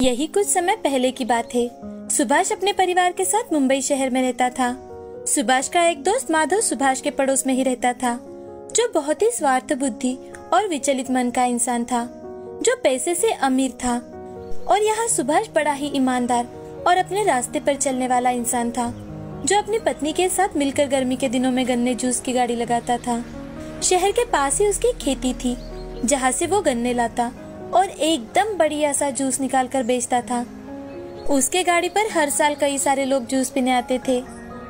यही कुछ समय पहले की बात है। सुभाष अपने परिवार के साथ मुंबई शहर में रहता था। सुभाष का एक दोस्त माधव सुभाष के पड़ोस में ही रहता था, जो बहुत ही स्वार्थ बुद्धि और विचलित मन का इंसान था, जो पैसे से अमीर था। और यहाँ सुभाष बड़ा ही ईमानदार और अपने रास्ते पर चलने वाला इंसान था, जो अपनी पत्नी के साथ मिलकर गर्मी के दिनों में गन्ने जूस की गाड़ी लगाता था। शहर के पास ही उसकी खेती थी, जहाँ से वो गन्ने लाता और एकदम बढ़िया सा जूस निकाल कर बेचता था। उसके गाड़ी पर हर साल कई सारे लोग जूस पीने आते थे।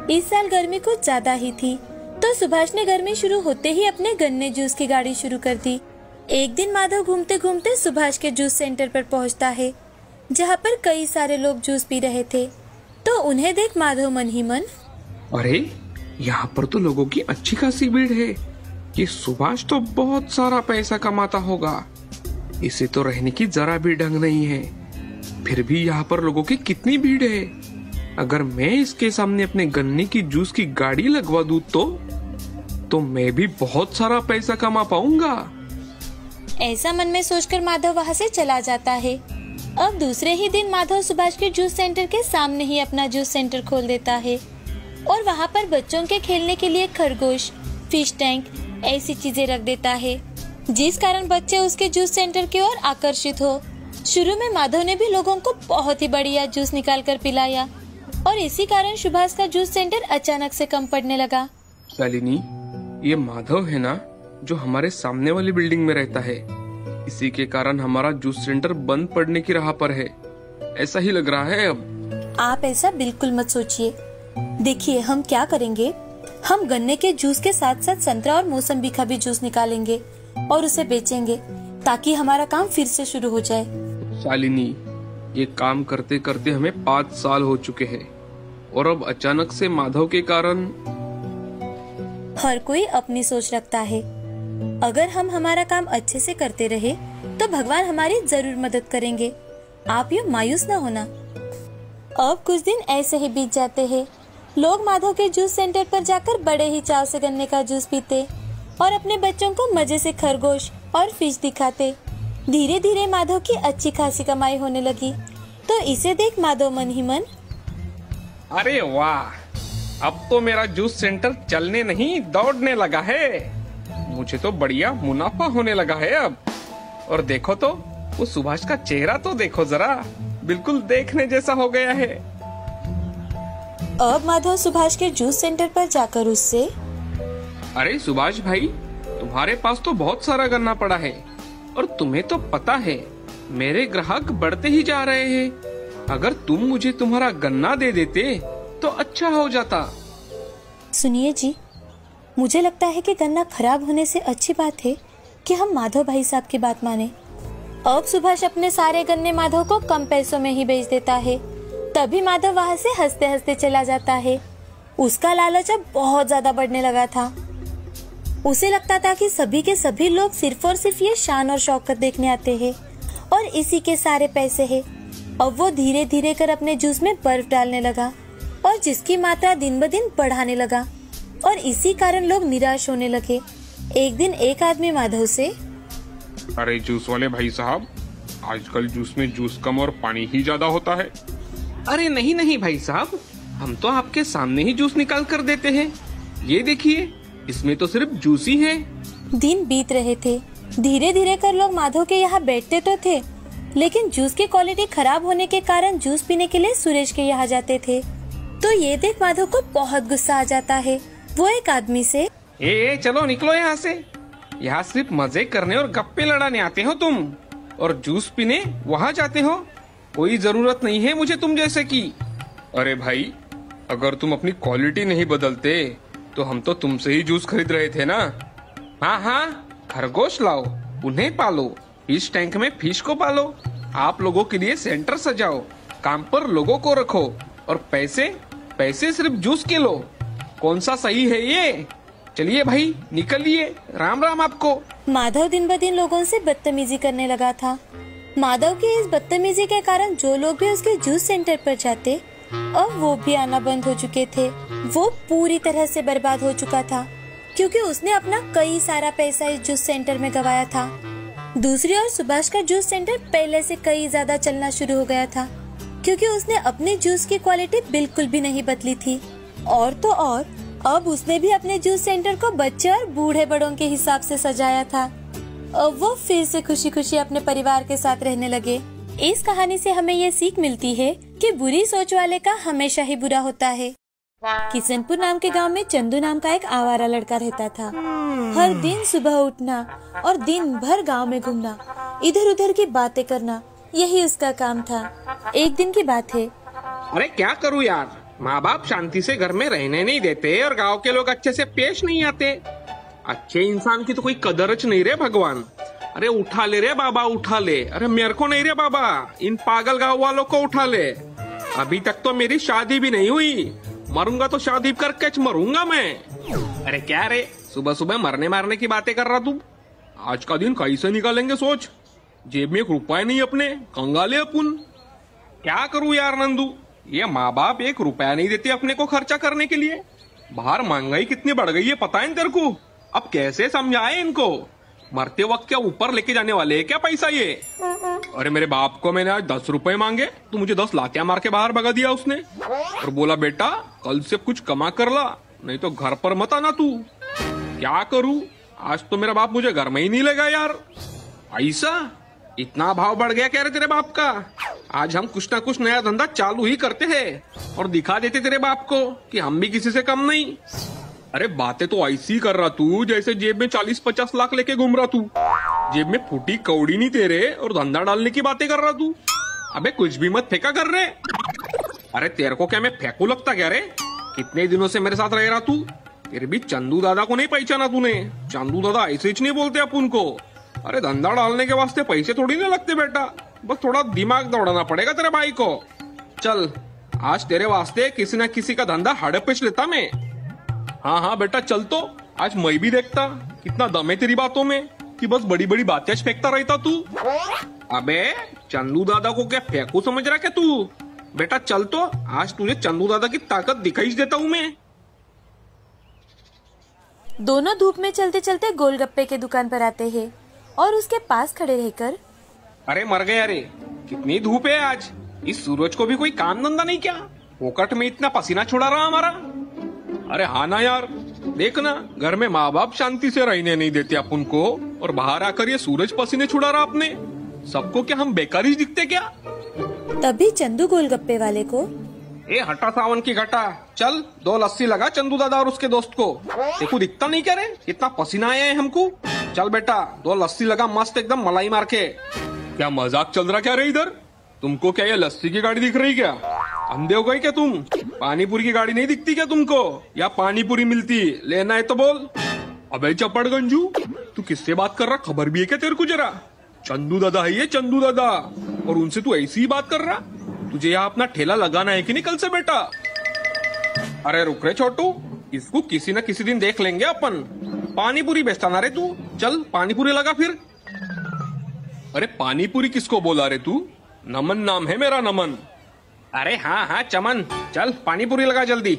इस साल गर्मी कुछ ज्यादा ही थी, तो सुभाष ने गर्मी शुरू होते ही अपने गन्ने जूस की गाड़ी शुरू कर दी। एक दिन माधव घूमते घूमते सुभाष के जूस सेंटर पर पहुंचता है, जहां पर कई सारे लोग जूस पी रहे थे। तो उन्हें देख माधव मन ही मन, अरे यहाँ पर तो लोगों की अच्छी खासी भीड़ है। ये सुभाष तो बहुत सारा पैसा कमाता होगा। इसे तो रहने की जरा भी ढंग नहीं है। फिर भी यहाँ पर लोगों की कितनी भीड़ है। अगर मैं इसके सामने अपने गन्ने की जूस की गाड़ी लगवा दूं तो मैं भी बहुत सारा पैसा कमा पाऊंगा। ऐसा मन में सोचकर माधव वहाँ से चला जाता है। अब दूसरे ही दिन माधव सुभाष के जूस सेंटर के सामने ही अपना जूस सेंटर खोल देता है और वहाँ पर बच्चों के खेलने के लिए खरगोश, फिश टैंक ऐसी चीजें रख देता है, जिस कारण बच्चे उसके जूस सेंटर की ओर आकर्षित हो। शुरू में माधव ने भी लोगों को बहुत ही बढ़िया जूस निकाल कर पिलाया और इसी कारण सुभाष का जूस सेंटर अचानक से कम पड़ने लगा। शालिनी, ये माधव है ना, जो हमारे सामने वाली बिल्डिंग में रहता है। इसी के कारण हमारा जूस सेंटर बंद पड़ने की राह पर है, ऐसा ही लग रहा है अब। आप ऐसा बिल्कुल मत सोचिए। देखिए हम क्या करेंगे, हम गन्ने के जूस के साथ साथ संतरा और मौसम्बी का भी जूस निकालेंगे और उसे बेचेंगे, ताकि हमारा काम फिर से शुरू हो जाए। शालिनी, ये काम करते करते हमें 5 साल हो चुके हैं और अब अचानक से माधव के कारण। हर कोई अपनी सोच रखता है। अगर हम हमारा काम अच्छे से करते रहे तो भगवान हमारी जरूर मदद करेंगे। आप यूँ मायूस न होना। अब कुछ दिन ऐसे ही बीत जाते हैं। लोग माधव के जूस सेंटर पर जाकर बड़े ही चाव से गन्ने का जूस पीते और अपने बच्चों को मजे से खरगोश और फिश दिखाते। धीरे धीरे माधव की अच्छी खासी कमाई होने लगी। तो इसे देख माधव मन ही मन, अरे वाह, अब तो मेरा जूस सेंटर चलने नहीं दौड़ने लगा है। मुझे तो बढ़िया मुनाफा होने लगा है अब। और देखो तो वो सुभाष का चेहरा तो देखो जरा, बिल्कुल देखने जैसा हो गया है। अब माधव सुभाष के जूस सेंटर पर जाकर उससे, अरे सुभाष भाई, तुम्हारे पास तो बहुत सारा गन्ना पड़ा है और तुम्हें तो पता है मेरे ग्राहक बढ़ते ही जा रहे हैं। अगर तुम मुझे तुम्हारा गन्ना दे देते तो अच्छा हो जाता। सुनिए जी, मुझे लगता है कि गन्ना खराब होने से अच्छी बात है कि हम माधव भाई साहब की बात माने। अब सुभाष अपने सारे गन्ने माधव को कम पैसों में ही बेच देता है। तभी माधव वहाँ से हंसते हंसते चला जाता है। उसका लालच अब बहुत ज्यादा बढ़ने लगा था। उसे लगता था कि सभी के सभी लोग सिर्फ और सिर्फ ये शान और शौकत देखने आते हैं और इसी के सारे पैसे हैं। अब वो धीरे धीरे कर अपने जूस में बर्फ डालने लगा और जिसकी मात्रा दिन ब दिन बढ़ाने लगा और इसी कारण लोग निराश होने लगे। एक दिन एक आदमी माधव से, अरे जूस वाले भाई साहब, आजकल जूस में जूस कम और पानी ही ज्यादा होता है। अरे नहीं नहीं भाई साहब, हम तो आपके सामने ही जूस निकाल कर देते हैं। ये देखिए, इसमें तो सिर्फ जूस ही है। दिन बीत रहे थे। धीरे धीरे कर लोग माधव के यहाँ बैठते तो थे, लेकिन जूस की क्वालिटी खराब होने के कारण जूस पीने के लिए सुरेश के यहाँ जाते थे। तो ये देख माधव को बहुत गुस्सा आ जाता है। वो एक आदमी से, ए चलो निकलो यहाँ से। यहाँ सिर्फ मजे करने और गप्पे लड़ाने आते हो तुम, और जूस पीने वहाँ जाते हो। कोई जरूरत नहीं है मुझे तुम जैसे की। अरे भाई, अगर तुम अपनी क्वालिटी नहीं बदलते तो हम तो तुमसे ही जूस खरीद रहे थे ना। हाँ हाँ, खरगोश लाओ, उन्हें पालो, फिश टैंक में फिश को पालो, आप लोगों के लिए सेंटर सजाओ, काम पर लोगों को रखो और पैसे पैसे सिर्फ जूस के लो। कौन सा सही है ये? चलिए भाई निकलिए, राम राम आपको। माधव दिन ब दिन लोगों से बदतमीजी करने लगा था। माधव की इस बदतमीजी के कारण जो लोग भी उसके जूस सेंटर पर जाते, अब वो भी आना बंद हो चुके थे। वो पूरी तरह से बर्बाद हो चुका था, क्योंकि उसने अपना कई सारा पैसा इस जूस सेंटर में गवाया था। दूसरी ओर सुभाष का जूस सेंटर पहले से कई ज्यादा चलना शुरू हो गया था, क्योंकि उसने अपने जूस की क्वालिटी बिल्कुल भी नहीं बदली थी। और तो और अब उसने भी अपने जूस सेंटर को बच्चे और बूढ़े बड़ों के हिसाब से सजाया था। अब वो फिर से खुशी खुशी अपने परिवार के साथ रहने लगे। इस कहानी से हमें ये सीख मिलती है कि बुरी सोच वाले का हमेशा ही बुरा होता है। किशनपुर नाम के गांव में चंदू नाम का एक आवारा लड़का रहता था। हर दिन सुबह उठना और दिन भर गांव में घूमना, इधर उधर की बातें करना, यही उसका काम था। एक दिन की बात है। अरे क्या करूँ यार, माँ बाप शांति से घर में रहने नहीं देते और गांव के लोग अच्छे से पेश नहीं आते। अच्छे इंसान की तो कोई कदरच नहीं रे भगवान। अरे उठा ले रे बाबा, उठा ले। अरे मेरे को नहीं रे बाबा, इन पागल गांव वालों को उठा ले। अभी तक तो मेरी शादी भी नहीं हुई, मरूंगा तो शादी करके मरूंगा मैं। अरे क्या रे, सुबह सुबह मरने मारने की बातें कर रहा तू? आज का दिन कैसे निकालेंगे सोच। जेब में 1 रुपया नहीं अपने, कंगाले अपन। क्या करूं यार नंदू, ये माँ बाप 1 रुपया नहीं देते अपने को खर्चा करने के लिए। बाहर महंगाई कितनी बढ़ गई है पता है तेरे को? अब कैसे समझाए इनको? मरते वक्त क्या ऊपर लेके जाने वाले है क्या पैसा ये? अरे मेरे बाप को मैंने आज 10 रुपए मांगे तो मुझे 10 लातियां मार के बाहर भगा दिया उसने, और बोला बेटा कल से कुछ कमा कर ला, नहीं तो घर पर मत आना तू। क्या करूं, आज तो मेरा बाप मुझे घर में ही नहीं लेगा यार। ऐसा इतना भाव बढ़ गया क्या रे तेरे बाप का? आज हम कुछ ना कुछ नया धंधा चालू ही करते हैं और दिखा देते तेरे बाप को कि हम भी किसी से कम नहीं। अरे बातें तो ऐसी कर रहा तू जैसे जेब में 40-50 लाख लेके घूम रहा तू। जेब में फूटी कौड़ी नहीं तेरे और धंधा डालने की बातें कर रहा तू। अबे कुछ भी मत फेंका कर रहे। अरे तेरे को क्या मैं फेंकू लगता क्या रे? कितने दिनों से मेरे साथ रह रहा तू, फिर भी चंदू दादा को नहीं पहचाना तूने? चंदू दादा ऐसे ही नहीं बोलते अपन को। अरे धंधा डालने के वास्ते पैसे थोड़ी नहीं लगते बेटा, बस थोड़ा दिमाग दौड़ाना पड़ेगा तेरे भाई को। चल आज तेरे वास्ते किसी न किसी का धंधा हड़पिच लेता मैं। हाँ हाँ बेटा चल, तो आज मैं भी देखता कितना दम है तेरी बातों में कि बस बड़ी बड़ी बातें फेंकता रहता तू। अबे चंदू दादा को क्या फेंकू समझ रहा क्या तू? बेटा चल, तो आज तुझे चंदू दादा की ताकत दिखाई देता हूँ मैं। दोनों धूप में चलते चलते गोलगप्पे के दुकान पर आते हैं और उसके पास खड़े रहकर, अरे मर गया रे, कितनी धूप है आज। इस सूरज को भी कोई काम धंधा नहीं क्या? फोकट में इतना पसीना छुड़ा रहा हमारा। अरे हाँ ना यार, देखना घर में माँ बाप शांति से रहने नहीं देते अपन को, और बाहर आकर ये सूरज पसीने छुड़ा रहा अपने सबको। क्या हम बेकारी दिखते क्या? तभी चंदू गोलगप्पे वाले को, ए हटा सावन की घटा, चल 2 लस्सी लगा चंदू दादा और उसके दोस्त को। देखो दिखता नहीं क्या रे, कितना पसीना आया है हमको। चल बेटा 2 लस्सी लगा मस्त एकदम मलाई मार के। क्या मजाक चल रहा क्या रे इधर? तुमको क्या ये लस्सी की गाड़ी दिख रही क्या? अंधे हो गए क्या तुम? पानीपुरी की गाड़ी नहीं दिखती क्या तुमको? या पानीपुरी मिलती, लेना है तो बोल। अबे चपड़ गंजू, तू किससे बात कर रहा, खबर भी है क्या तेरे को जरा? चंदू दादा है ये, चंदू दादा, और उनसे तू ऐसी ही बात कर रहा? तुझे यहाँ अपना ठेला लगाना है कि नहीं कल से बेटा? अरे रुक रे छोटू, इसको किसी न किसी दिन देख लेंगे अपन। पानीपुरी बेचता ना रे तू, चल पानीपुरी लगा फिर। अरे पानीपुरी किसको बोला रे तू? नमन नाम है मेरा, नमन। अरे हाँ हाँ चमन, चल पानीपुरी लगा जल्दी।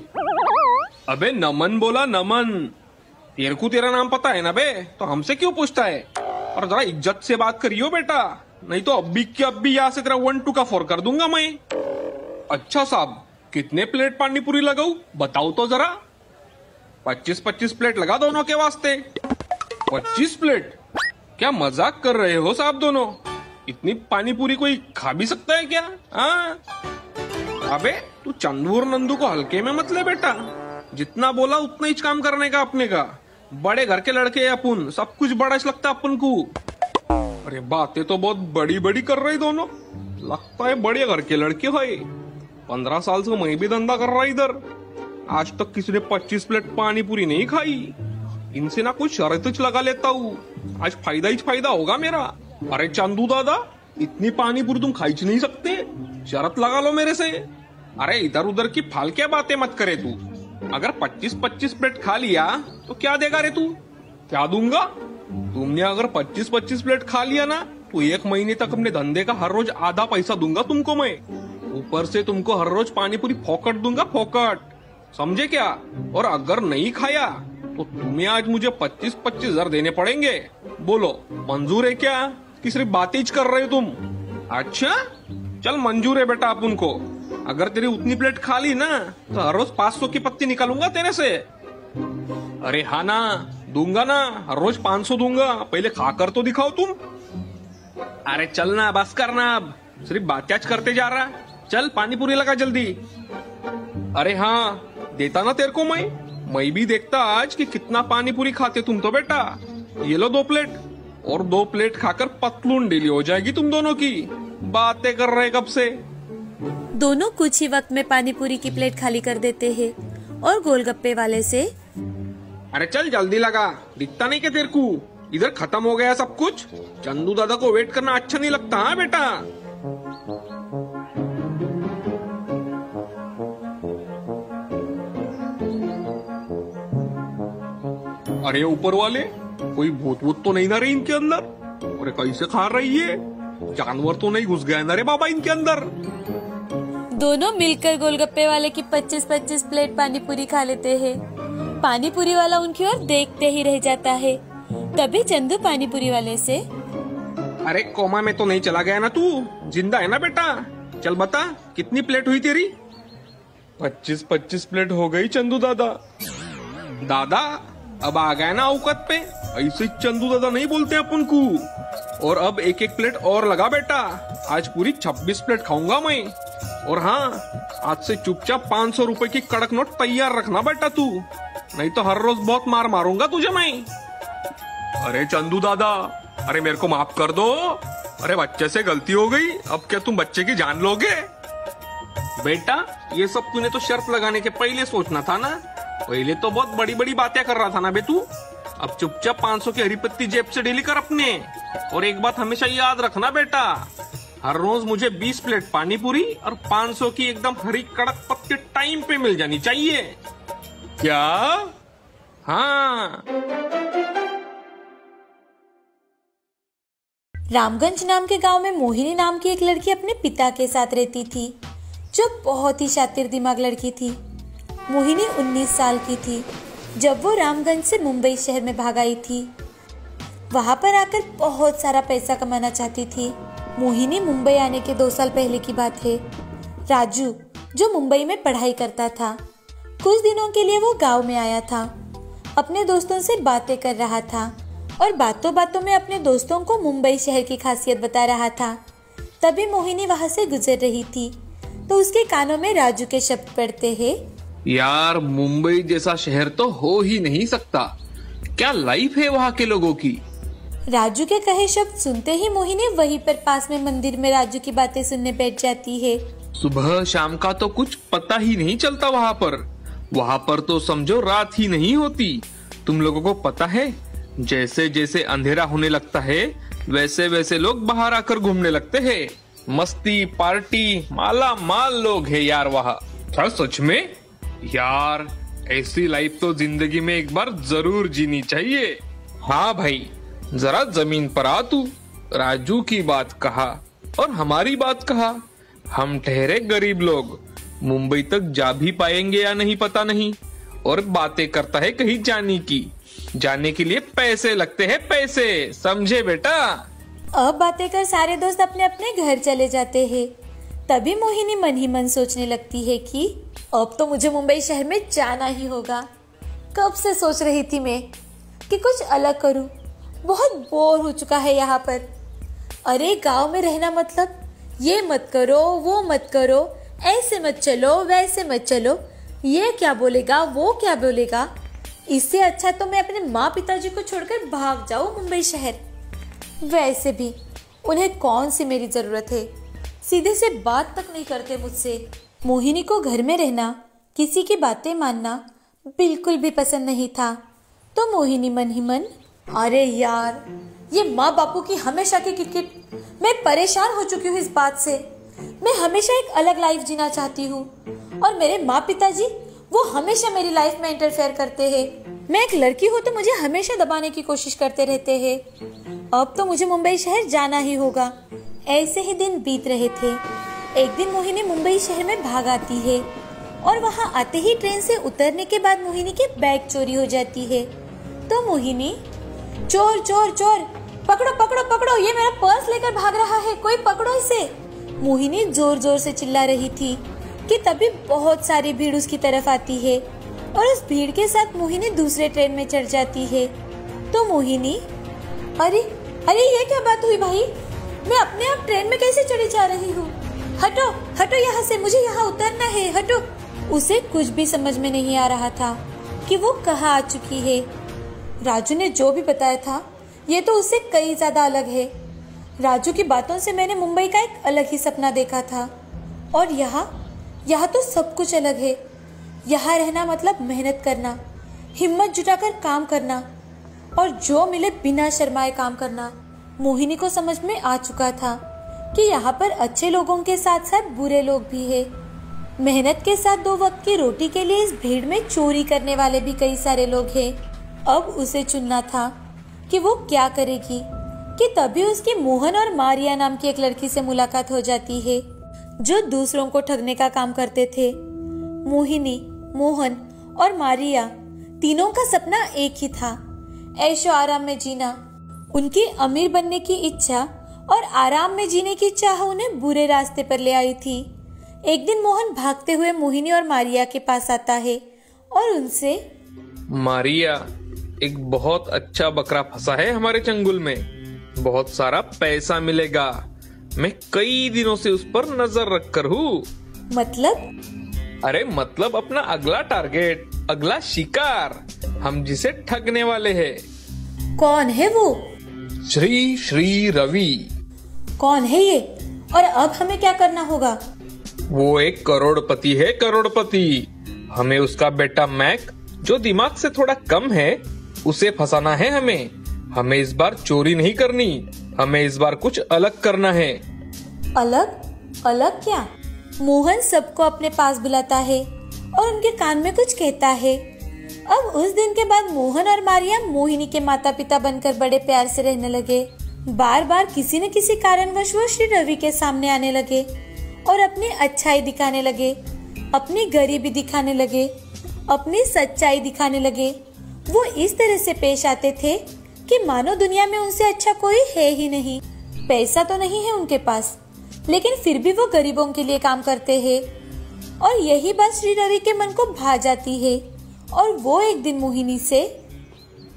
अबे नमन बोला, नमन। तेरे को तेरा नाम पता है ना बे, तो हमसे क्यों पूछता है? और जरा इज्जत से बात करियो बेटा, नहीं तो अब्बी के अब्बी यहाँ से तेरा 1-2 का 4 कर दूंगा मैं। अच्छा साहब, कितने प्लेट पानीपुरी लगाऊं बताओ तो जरा। 25-25 प्लेट लगा दोनों के वास्ते। 25 प्लेट? क्या मजाक कर रहे हो साहब दोनों? इतनी पानीपुरी कोई खा भी सकता है क्या? हाँ अबे तू चंदू और नंदू को हल्के में मत ले बेटा, जितना बोला उतना ही काम करने का अपने का। बड़े घर के लड़के अपन, सब कुछ बड़ा लगता अपन को। अरे बातें तो बहुत बड़ी बड़ी कर रही दोनों, लगता है बड़े घर के लड़के हो। 15 साल से मैं भी धंधा कर रहा इधर, आज तक किसी ने 25 प्लेट पानीपुरी नहीं खाई। इनसे ना कुछ शर्त लगा लेता हूँ, आज फायदा ही फायदा होगा मेरा। अरे चंदू दादा, इतनी पानीपुरी तुम खाई नहीं सकते, शर्त लगा लो मेरे से। अरे इधर उधर की फालतू बातें मत करे तू। अगर 25-25 प्लेट खा लिया तो क्या देगा रे तू? क्या दूंगा? तुमने अगर 25-25 प्लेट खा लिया ना तो 1 महीने तक अपने धंधे का हर रोज आधा पैसा दूंगा तुमको मैं। ऊपर से तुमको हर रोज पानीपुरी फोकट दूंगा, फोकट, समझे क्या? और अगर नहीं खाया तो तुम्हें आज मुझे 25-25 हजार देने पड़ेंगे। बोलो मंजूर है क्या? कि सिर्फ बातें ही कर रहे हो तुम? अच्छा चल मंजूर है बेटा अपन को। अगर तेरी उतनी प्लेट खा ली ना तो हर रोज 500 की पत्ती निकालूंगा तेरे से। अरे हाँ ना, दूंगा ना, हर रोज 500 दूंगा। पहले खाकर तो दिखाओ तुम। अरे चल ना, बस करना, अब सिर्फ बातें करते जा रहा। चल पानी पूरी लगा जल्दी। अरे हाँ देता ना तेरे को मैं भी देखता आज कि कितना पानी पूरी खाते तुम तो बेटा। ये लो 2 प्लेट, और 2 प्लेट खाकर पतलून ढीली हो जाएगी तुम दोनों की। बातें कर रहे कब से। दोनों कुछ ही वक्त में पानी पूरी की प्लेट खाली कर देते हैं और गोलगप्पे वाले से, अरे चल जल्दी लगा, दिखता नहीं क्या तेरे को? इधर खत्म हो गया सब कुछ। चंदू दादा को वेट करना अच्छा नहीं लगता। हाँ बेटा। अरे ऊपर वाले, कोई भूत वूत तो नहीं ना रे इनके अंदर? अरे कैसे खा रही है? जानवर तो नहीं घुस गया ना रे बाबा इनके अंदर? दोनों मिलकर गोलगप्पे वाले की 25-25 प्लेट पानी पूरी खा लेते हैं। पानी पूरी वाला उनकी ओर देखते ही रह जाता है। तभी चंदू पानी पूरी वाले से, अरे कोमा में तो नहीं चला गया ना तू? जिंदा है ना बेटा? चल बता कितनी प्लेट हुई तेरी? 25-25 प्लेट हो गई चंदू दादा। दादा अब आ गया ना औकात पे? ऐसे चंदू दादा नहीं बोलते अपन को। और अब 1-1 प्लेट और लगा बेटा। आज पूरी 26 प्लेट खाऊंगा मैं। और हाँ, आज से चुपचाप 500 रुपए की कड़क नोट तैयार रखना बेटा तू, नहीं तो हर रोज बहुत मार मारूंगा तुझे मैं। अरे चंदू दादा, अरे मेरे को माफ कर दो। अरे बच्चे से गलती हो गई, अब क्या तुम बच्चे की जान लोगे? बेटा ये सब तूने तो शर्त लगाने के पहले सोचना था ना। पहले तो बहुत बड़ी बड़ी बातें कर रहा था ना बे तू। अब चुपचाप 500 की हरी पत्ती जेब से डेली कर अपने। और एक बात हमेशा याद रखना बेटा, हर रोज मुझे 20 प्लेट पानी पूरी और 500 की एकदम हरी कड़क पत्ती टाइम पे मिल जानी चाहिए। क्या? हाँ। रामगंज नाम के गांव में मोहिनी नाम की एक लड़की अपने पिता के साथ रहती थी, जो बहुत ही शातिर दिमाग लड़की थी। मोहिनी 19 साल की थी जब वो रामगंज से मुंबई शहर में भाग आई थी। वहां पर आकर बहुत सारा पैसा कमाना चाहती थी। मोहिनी मुंबई आने के 2 साल पहले की बात है। राजू जो मुंबई में पढ़ाई करता था, कुछ दिनों के लिए वो गांव में आया था। अपने दोस्तों से बातें कर रहा था और बातों बातों में अपने दोस्तों को मुंबई शहर की खासियत बता रहा था। तभी मोहिनी वहां से गुजर रही थी तो उसके कानों में राजू के शब्द पड़ते हैं, यार मुंबई जैसा शहर तो हो ही नहीं सकता। क्या लाइफ है वहाँ के लोगों की। राजू के कहे शब्द सुनते ही मोहिनी वहीं पर पास में मंदिर में राजू की बातें सुनने बैठ जाती है। सुबह शाम का तो कुछ पता ही नहीं चलता वहाँ पर। वहाँ पर तो समझो रात ही नहीं होती। तुम लोगों को पता है, जैसे जैसे अंधेरा होने लगता है वैसे वैसे लोग बाहर आकर घूमने लगते हैं। मस्ती पार्टी माला माल लोग है यार वहाँ। क्या सच में? यार ऐसी लाइफ तो जिंदगी में एक बार जरूर जीनी चाहिए। हाँ भाई, जरा जमीन पर आ तू। राजू की बात कहा और हमारी बात कहा। हम ठहरे गरीब लोग, मुंबई तक जा भी पाएंगे या नहीं पता नहीं। और बातें करता है कहीं जाने के लिए पैसे लगते हैं, पैसे समझे बेटा। अब बातें कर सारे दोस्त अपने अपने घर चले जाते हैं। तभी मोहिनी मन ही मन सोचने लगती है कि अब तो मुझे मुंबई शहर में जाना ही होगा। कब से सोच रही थी मैं कि कुछ अलग करूं। बहुत बोर हो चुका है यहाँ पर। अरे गांव में रहना मतलब ये मत करो वो मत करो, ऐसे मत चलो वैसे मत चलो, ये क्या बोलेगा वो क्या बोलेगा। इससे अच्छा तो मैं अपने माँ पिताजी को छोड़कर भाग जाऊं मुंबई शहर। वैसे भी उन्हें कौन सी मेरी जरूरत है, सीधे से बात तक नहीं करते मुझसे। मोहिनी को घर में रहना, किसी की बातें मानना बिल्कुल भी पसंद नहीं था। तो मोहिनी मन ही मन, अरे यार ये माँ बापू की हमेशा की किटकिट, मैं परेशान हो चुकी हूँ इस बात से। मैं हमेशा एक अलग लाइफ जीना चाहती हूँ और मेरे माँ पिताजी वो हमेशा मेरी लाइफ में इंटरफेयर करते हैं। मैं एक लड़की हूँ तो मुझे हमेशा दबाने की कोशिश करते रहते हैं। अब तो मुझे मुंबई शहर जाना ही होगा। ऐसे ही दिन बीत रहे थे। एक दिन मोहिनी मुंबई शहर में भाग आती है और वहाँ आते ही ट्रेन से उतरने के बाद मोहिनी के बैग चोरी हो जाती है। तो मोहिनी, चोर चोर चोर, पकड़ो पकड़ो पकड़ो, ये मेरा पर्स लेकर भाग रहा है, कोई पकड़ो इसे। मोहिनी जोर जोर से चिल्ला रही थी कि तभी बहुत सारी भीड़ उसकी तरफ आती है और उस भीड़ के साथ मोहिनी दूसरे ट्रेन में चढ़ जाती है। तो मोहिनी, अरे अरे ये क्या बात हुई भाई, मैं अपने आप ट्रेन में कैसे चढ़ी जा रही हूँ? हटो हटो यहाँ से, मुझे यहाँ उतरना है, हटो। उसे कुछ भी समझ में नहीं आ रहा था कि वो कहाँ आ चुकी है। राजू ने जो भी बताया था ये तो उससे कई ज्यादा अलग है। राजू की बातों से मैंने मुंबई का एक अलग ही सपना देखा था और यहाँ तो सब कुछ अलग है। यहाँ रहना मतलब मेहनत करना, हिम्मत जुटाकर काम करना और जो मिले बिना शर्माए काम करना। मोहिनी को समझ में आ चुका था कि यहाँ पर अच्छे लोगों के साथ साथ बुरे लोग भी है। मेहनत के साथ 2 वक्त की रोटी के लिए इस भीड़ में चोरी करने वाले भी कई सारे लोग हैं। अब उसे चुनना था कि वो क्या करेगी कि तभी उसकी मोहन और मारिया नाम की एक लड़की से मुलाकात हो जाती है जो दूसरों को ठगने का काम करते थे। मोहिनी, मोहन और मारिया तीनों का सपना एक ही था, ऐशो आराम में जीना। उनकी अमीर बनने की इच्छा और आराम में जीने की चाह उन्हें बुरे रास्ते पर ले आई थी। एक दिन मोहन भागते हुए मोहिनी और मारिया के पास आता है और उनसे, मारिया, एक बहुत अच्छा बकरा फंसा है हमारे चंगुल में, बहुत सारा पैसा मिलेगा। मैं कई दिनों से उस पर नजर रख कर हूँ। मतलब? अरे मतलब अपना अगला टारगेट, अगला शिकार, हम जिसे ठगने वाले हैं। कौन है वो? श्री रवि। कौन है ये और अब हमें क्या करना होगा? वो एक करोड़पति है, करोड़पति। हमें उसका बेटा मैक, जो दिमाग से थोड़ा कम है, उसे फंसाना है। हमें इस बार चोरी नहीं करनी, हमें इस बार कुछ अलग करना है। अलग? अलग क्या? मोहन सबको अपने पास बुलाता है और उनके कान में कुछ कहता है। अब उस दिन के बाद मोहन और मारिया मोहिनी के माता पिता बनकर बड़े प्यार से रहने लगे। बार बार किसी न किसी कारणवश वो श्री रवि के सामने आने लगे और अपनी अच्छाई दिखाने लगे, अपनी गरीबी दिखाने लगे, अपनी सच्चाई दिखाने लगे। वो इस तरह से पेश आते थे कि मानो दुनिया में उनसे अच्छा कोई है ही नहीं। पैसा तो नहीं है उनके पास, लेकिन फिर भी वो गरीबों के लिए काम करते हैं। और यही बात श्री रवि के मन को भा जाती है और वो एक दिन मोहिनी से,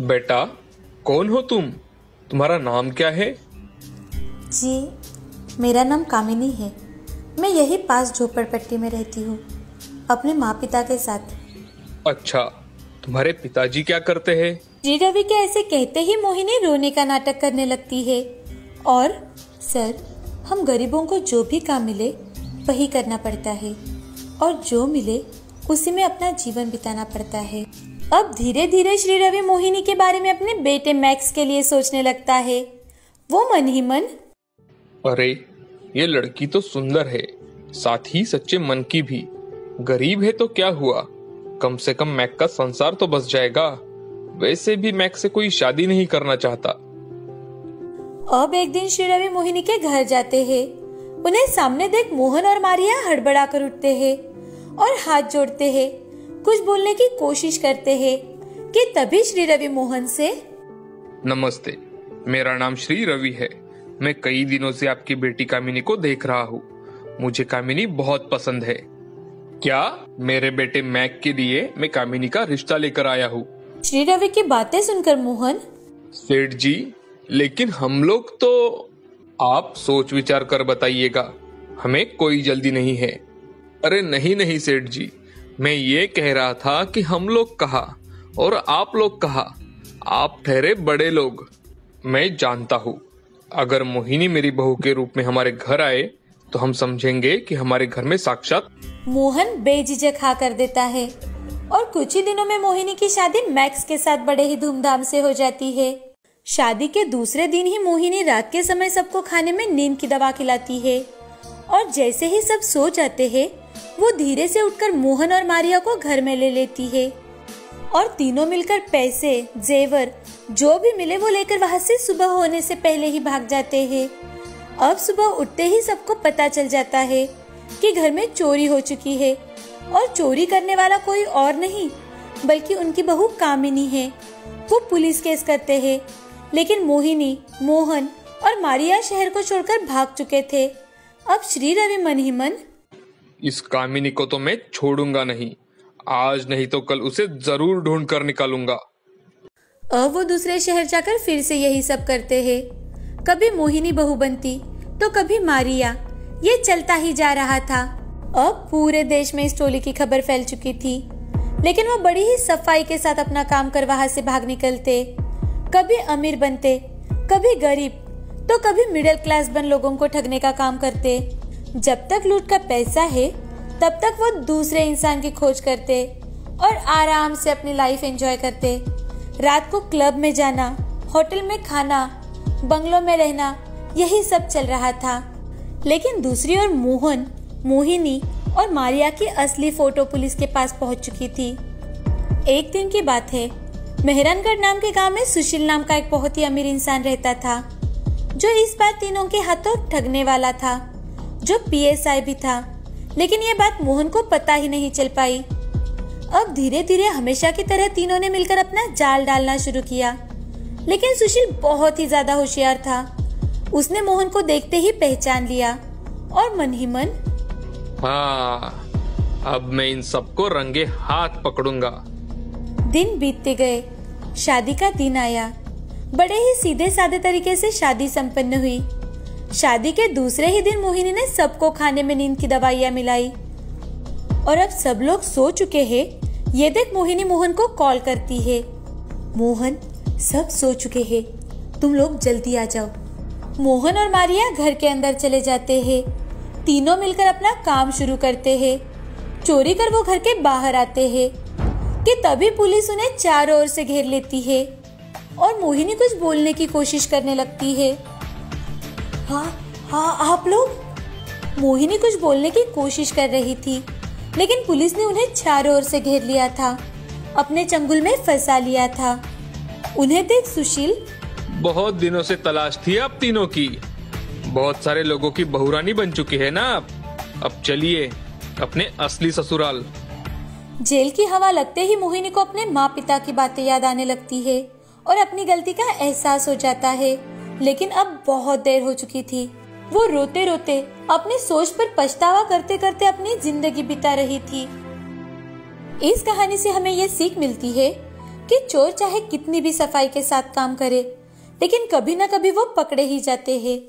बेटा, कौन हो तुम? तुम्हारा नाम क्या है? जी, मेरा नाम कामिनी है। मैं यही पास झोपड़पट्टी में रहती हूँ अपने माँ पिता के साथ। अच्छा, तुम्हारे पिताजी क्या करते हैं? श्री रवि के ऐसे कहते ही मोहिनी रोने का नाटक करने लगती है और, सर, हम गरीबों को जो भी काम मिले वही करना पड़ता है और जो मिले उसी में अपना जीवन बिताना पड़ता है। अब धीरे धीरे श्री रवि मोहिनी के बारे में अपने बेटे मैक्स के लिए सोचने लगता है। वो मन ही मन, अरे ये लड़की तो सुंदर है, साथ ही सच्चे मन की भी। गरीब है तो क्या हुआ, कम से कम मैक का संसार तो बस जाएगा। वैसे भी मैक से कोई शादी नहीं करना चाहता। अब एक दिन श्री रवि मोहिनी के घर जाते हैं। उन्हें सामने देख मोहन और मारिया हड़बड़ा कर उठते हैं और हाथ जोड़ते हैं, कुछ बोलने की कोशिश करते हैं कि तभी श्री रवि मोहन से, नमस्ते, मेरा नाम श्री रवि है। मैं कई दिनों से आपकी बेटी कामिनी को देख रहा हूँ। मुझे कामिनी बहुत पसंद है। क्या मेरे बेटे मैक के लिए मैं कामिनी का रिश्ता लेकर आया हूँ। श्री रवि की बातें सुनकर मोहन, सेठ जी, लेकिन हम लोग तो, आप सोच विचार कर बताइएगा, हमें कोई जल्दी नहीं है। अरे नहीं सेठ जी, मैं ये कह रहा था कि हम लोग कहा और आप लोग कहा, आप ठहरे बड़े लोग। मैं जानता हूँ अगर मोहिनी मेरी बहू के रूप में हमारे घर आए तो हम समझेंगे कि हमारे घर में साक्षात। मोहन बेझिझक हाँ कर देता है और कुछ ही दिनों में मोहिनी की शादी मैक्स के साथ बड़े ही धूमधाम से हो जाती है। शादी के दूसरे दिन ही मोहिनी रात के समय सबको खाने में नींद की दवा खिलाती है और जैसे ही सब सो जाते हैं वो धीरे से उठकर मोहन और मारिया को घर में ले लेती है और तीनों मिलकर पैसे, जेवर जो भी मिले वो लेकर वहाँ से सुबह होने से पहले ही भाग जाते हैं। अब सुबह उठते ही सबको पता चल जाता है कि घर में चोरी हो चुकी है और चोरी करने वाला कोई और नहीं बल्कि उनकी बहू कामिनी है। वो पुलिस केस करते हैं लेकिन मोहिनी, मोहन और मारिया शहर को छोड़कर भाग चुके थे। अब श्री रवि मन ही मन, इस कामिनी को तो मैं छोड़ूंगा नहीं, आज नहीं तो कल उसे जरूर ढूंढ कर निकालूंगा। अब वो दूसरे शहर जाकर फिर से यही सब करते हैं। कभी मोहिनी बहू बनती तो कभी मारिया, ये चलता ही जा रहा था। अब पूरे देश में इस टोली की खबर फैल चुकी थी, लेकिन वो बड़ी ही सफाई के साथ अपना काम कर वहां से भाग निकलते। कभी अमीर बनते, कभी गरीब, तो कभी मिडिल क्लास बन लोगों को ठगने का काम करते। जब तक लूट का पैसा है तब तक वो दूसरे इंसान की खोज करते और आराम से अपनी लाइफ एंजॉय करते। रात को क्लब में जाना, होटल में खाना, बंगलों में रहना, यही सब चल रहा था। लेकिन दूसरी ओर मोहन, मोहिनी और मारिया की असली फोटो पुलिस के पास पहुंच चुकी थी। एक दिन की बात है, मेहरानगढ़ नाम के गांव में सुशील नाम का एक बहुत ही अमीर इंसान रहता था, जो इस बार तीनों के हाथों ठगने वाला था, जो PSI भी था। लेकिन ये बात मोहन को पता ही नहीं चल पाई। अब धीरे धीरे हमेशा की तरह तीनों ने मिलकर अपना जाल डालना शुरू किया। लेकिन सुशील बहुत ही ज्यादा होशियार था। उसने मोहन को देखते ही पहचान लिया और मन ही मन, हाँ, अब मैं इन सबको रंगे हाथ पकड़ूंगा। दिन बीतते गए, शादी का दिन आया। बड़े ही सीधे साधे तरीके से शादी संपन्न हुई। शादी के दूसरे ही दिन मोहिनी ने सबको खाने में नींद की दवाइयाँ मिलाई और अब सब लोग सो चुके हैं। ये देख मोहिनी मोहन को कॉल करती है, मोहन, सब सो चुके हैं, तुम लोग जल्दी आ जाओ। मोहन और मारिया घर के अंदर चले जाते हैं। तीनों मिलकर अपना काम शुरू करते हैं। चोरी कर वो घर के बाहर आते हैं कि तभी पुलिस उन्हें चारों ओर से घेर लेती है और मोहिनी कुछ बोलने की कोशिश करने लगती है। हाँ, आप लोग। मोहिनी कुछ बोलने की कोशिश कर रही थी, लेकिन पुलिस ने उन्हें चारों ओर से घेर लिया था, अपने चंगुल में फंसा लिया था। उन्हें देख सुशील, बहुत दिनों से तलाश थी आप तीनों की। बहुत सारे लोगों की बहुरानी बन चुकी है ना आप। अब चलिए अपने असली ससुराल। जेल की हवा लगते ही मोहिनी को अपने माँ पिता की बातें याद आने लगती है और अपनी गलती का एहसास हो जाता है। लेकिन अब बहुत देर हो चुकी थी। वो रोते रोते अपनी सोच पर पछतावा करते करते अपनी जिंदगी बिता रही थी। इस कहानी से हमें ये सीख मिलती है कि चोर चाहे कितनी भी सफाई के साथ काम करे, लेकिन कभी न कभी वो पकड़े ही जाते हैं।